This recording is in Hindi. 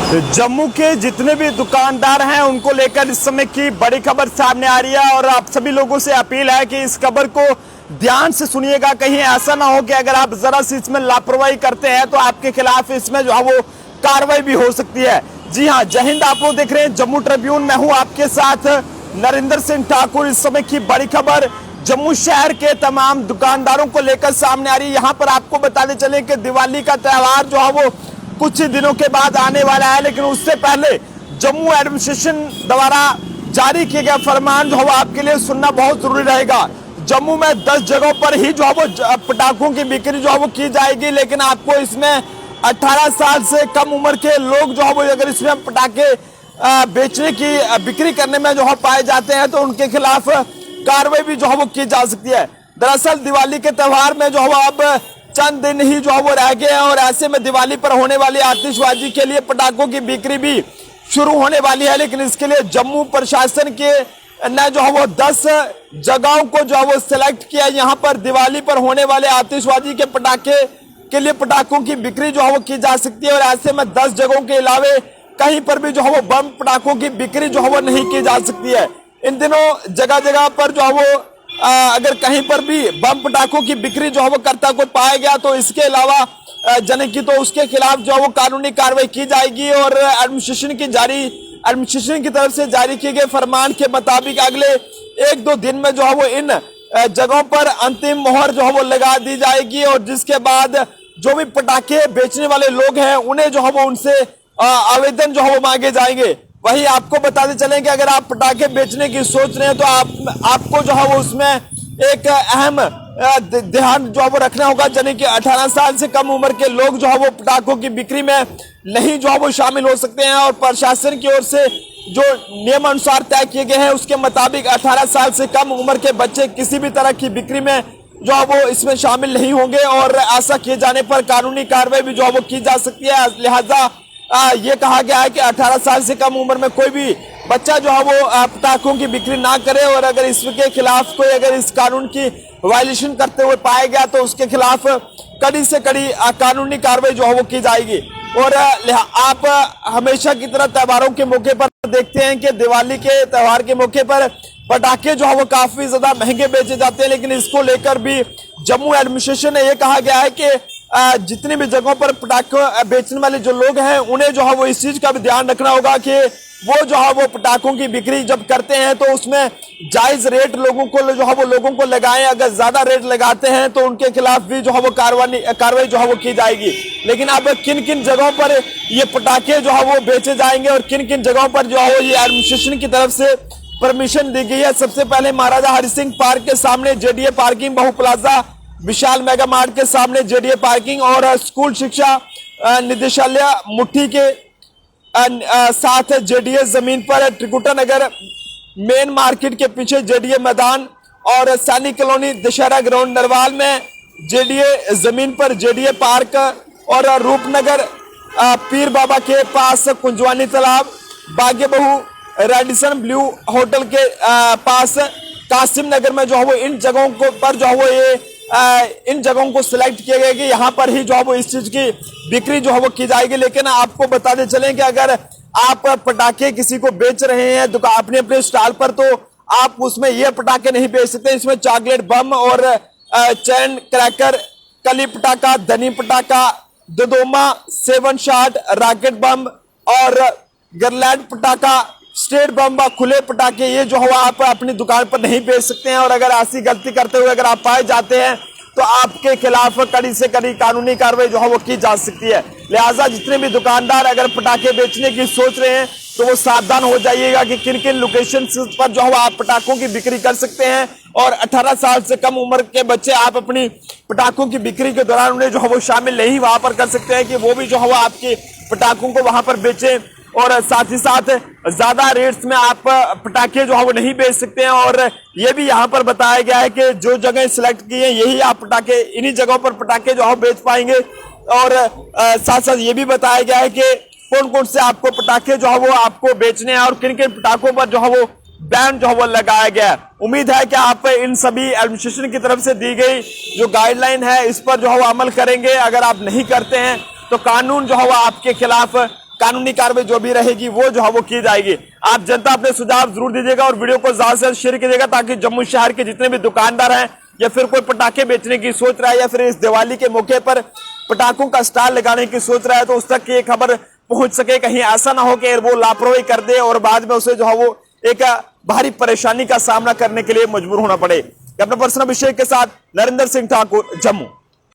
जम्मू के जितने भी दुकानदार हैं उनको लेकर इस समय की बड़ी खबर सामने आ रही है और आप सभी लोगों से अपील है कि इस खबर को ध्यान से सुनिएगा। कहीं ऐसा ना हो कि अगर आप जरा सी इसमें लापरवाही करते हैं तो आपके खिलाफ इसमें जो है वो कार्रवाई भी हो सकती है। जी हाँ, जय हिंद। आप लोग देख रहे हैं जम्मू ट्रिब्यून, मैं हूँ आपके साथ नरेंद्र सिंह ठाकुर। इस समय की बड़ी खबर जम्मू शहर के तमाम दुकानदारों को लेकर सामने आ रही है। यहाँ पर आपको बताते चले कि दिवाली का त्योहार जो है वो कुछ ही दिनों के बाद आने वाला है, लेकिन उससे पहले जम्मू एडमिनिस्ट्रेशन द्वारा जारी किया गया फरमान जो है आपके लिए सुनना बहुत जरूरी रहेगा। जम्मू में 10 जगहों पर ही जो है वो पटाखों की बिक्री जो है वो की जाएगी, लेकिन आपको इसमें 18 साल से कम उम्र के लोग जो है वो अगर इसमें पटाखे बेचने की बिक्री करने में जो है पाए जाते हैं तो उनके खिलाफ कार्रवाई भी जो है वो की जा सकती है। दरअसल दिवाली के त्योहार में जो है अब चंद दिन ही जो है वो रह गए हैं और ऐसे में दिवाली पर होने वाली आतिशबाजी के लिए पटाखों की बिक्री भी शुरू होने वाली है। लेकिन इसके लिए जम्मू प्रशासन के ने जो है वो 10 जगहों को जो है वो सिलेक्ट किया। यहाँ पर दिवाली पर होने वाले आतिशबाजी के पटाखे के लिए पटाखों की बिक्री जो है वो की जा सकती है और ऐसे में 10 जगहों के अलावे कहीं पर भी जो है वो बम पटाखों की बिक्री जो है वो नहीं की जा सकती है। इन दिनों जगह जगह पर जो है वो अगर कहीं पर भी बम पटाखों की बिक्री जो है वो करता कोई पाया गया तो इसके अलावा जन की तो उसके खिलाफ जो है वो कानूनी कार्रवाई की जाएगी। और एडमिनिस्ट्रेशन की तरफ से जारी किए गए फरमान के मुताबिक अगले 1-2 दिन में जो है वो इन जगहों पर अंतिम मोहर जो है वो लगा दी जाएगी और जिसके बाद जो भी पटाखे बेचने वाले लोग हैं उन्हें जो है वो उनसे आवेदन जो है वो मांगे जाएंगे। वहीं आपको बताते चलें कि अगर आप पटाखे बेचने की सोच रहे हैं तो आपको जो है वो उसमें एक अहम ध्यान जो है वो रखना होगा, यानी कि 18 साल से कम उम्र के लोग जो है वो पटाखों की बिक्री में नहीं जो है वो शामिल हो सकते हैं। और प्रशासन की ओर से जो नियम अनुसार तय किए गए हैं उसके मुताबिक 18 साल से कम उम्र के बच्चे किसी भी तरह की बिक्री में जो है वो इसमें शामिल नहीं होंगे और ऐसा किए जाने पर कानूनी कार्रवाई भी जो है वो की जा सकती है। लिहाजा ये कहा गया है कि 18 साल से कम उम्र में कोई भी बच्चा जो है वो पटाखों की बिक्री ना करे और अगर इसके खिलाफ कोई अगर इस कानून की वायलेशन करते हुए पाया गया तो उसके खिलाफ कड़ी से कड़ी कानूनी कार्रवाई जो है वो की जाएगी। और आप हमेशा की तरह त्योहारों के मौके पर देखते हैं कि दिवाली के त्योहार के मौके पर पटाखे जो है वो काफी ज्यादा महंगे बेचे जाते हैं, लेकिन इसको लेकर भी जम्मू एडमिनिस्ट्रेशन ने यह कहा गया है कि जितनी भी जगहों पर पटाखे बेचने वाले जो लोग हैं उन्हें जो है वो इस चीज का भी ध्यान रखना होगा कि वो जो है वो पटाखों की बिक्री जब करते हैं तो उसमें जायज रेट लोगों को जो है वो लोगों को लगाएं। अगर ज्यादा रेट लगाते हैं तो उनके खिलाफ भी जो है वो कार्रवाई जो है वो की जाएगी। लेकिन अब किन किन जगहों पर ये पटाखे जो है वो बेचे जाएंगे और किन किन जगहों पर जो है ये एडमिनिस्ट्रेशन की तरफ से परमिशन दी गई है। सबसे पहले महाराजा हरि सिंह पार्क के सामने जेडीए पार्किंग, बहु प्लाजा विशाल मेगा मार्ट के सामने जेडीए पार्किंग और स्कूल शिक्षा निदेशालय मुट्ठी के साथ जेडीए जमीन पर त्रिकुटा नगर मेन मार्केट के पीछे जेडीए मैदान और सैनिक कॉलोनी दशहरा ग्राउंड नरवाल में जेडीए जमीन पर जेडीए पार्क और रूपनगर पीर बाबा के पास कुंजवानी तालाब, बागे बहू रेडिसन ब्लू होटल के पास कासिम नगर में जो है वो इन जगहों को पर जो है वो ये इन जगहों को सिलेक्ट किया गया कि यहाँ पर ही जो है वो इस चीज की बिक्री जो है वो की जाएगी। लेकिन आपको बताते चलें कि अगर आप पटाखे किसी को बेच रहे हैं दुकान अपने अपने स्टॉल पर तो आप उसमें ये पटाखे नहीं बेच सकते। इसमें चॉकलेट बम और चैन क्रैकर, कली पटाखा, धनी पटाखा, ददोमा, 7 शॉट, रॉकेट बम और गर्लैंड पटाखा, स्टेट बम व खुले पटाखे ये जो है आप अपनी दुकान पर नहीं बेच सकते हैं। और अगर ऐसी गलती करते हुए अगर आप पाए जाते हैं तो आपके खिलाफ कड़ी से कड़ी कानूनी कार्रवाई जो है वो की जा सकती है। लिहाजा जितने भी दुकानदार अगर पटाखे बेचने की सोच रहे हैं तो वो सावधान हो जाइएगा कि किन किन लोकेशन पर जो है आप पटाखों की बिक्री कर सकते हैं और 18 साल से कम उम्र के बच्चे आप अपनी पटाखों की बिक्री के दौरान उन्हें जो है वो शामिल नहीं वहां पर कर सकते हैं कि वो भी जो है वो आपकी पटाखों को वहां पर बेचे। और साथ ही साथ ज्यादा रेट्स में आप पटाखे जो है वो नहीं बेच सकते हैं। और ये भी यहाँ पर बताया गया है कि जो जगह सिलेक्ट की है यही आप पटाखे इन्हीं जगहों पर पटाखे जो है बेच पाएंगे। और साथ साथ ये भी बताया गया है कि कौन कौन से आपको पटाखे जो है वो आपको बेचने हैं और किन किन पटाखों पर जो है वो बैन जो है वो लगाया गया है। उम्मीद है कि आप इन सभी एडमिनिस्ट्रेशन की तरफ से दी गई जो गाइडलाइन है इस पर जो है वो अमल करेंगे। अगर आप नहीं करते हैं तो कानून जो है वो आपके खिलाफ कानूनी कार्रवाई जो भी रहेगी वो जो है वो की जाएगी। आप जनता अपने सुझाव जरूर दीजिएगा और वीडियो को ज्यादा से ज्यादा शेयर कीजिएगा ताकि जम्मू शहर के जितने भी दुकानदार हैं या फिर कोई पटाखे बेचने की सोच रहा है या फिर इस दिवाली के मौके पर पटाखों का स्टॉल लगाने की सोच रहा है तो उस तक ये खबर पहुंच सके। कहीं ऐसा ना हो कि वो लापरवाही कर दे और बाद में उसे जो है वो एक भारी परेशानी का सामना करने के लिए मजबूर होना पड़े। अपना पर्सनल अभिषेक के साथ नरेंद्र सिंह ठाकुर, जम्मू।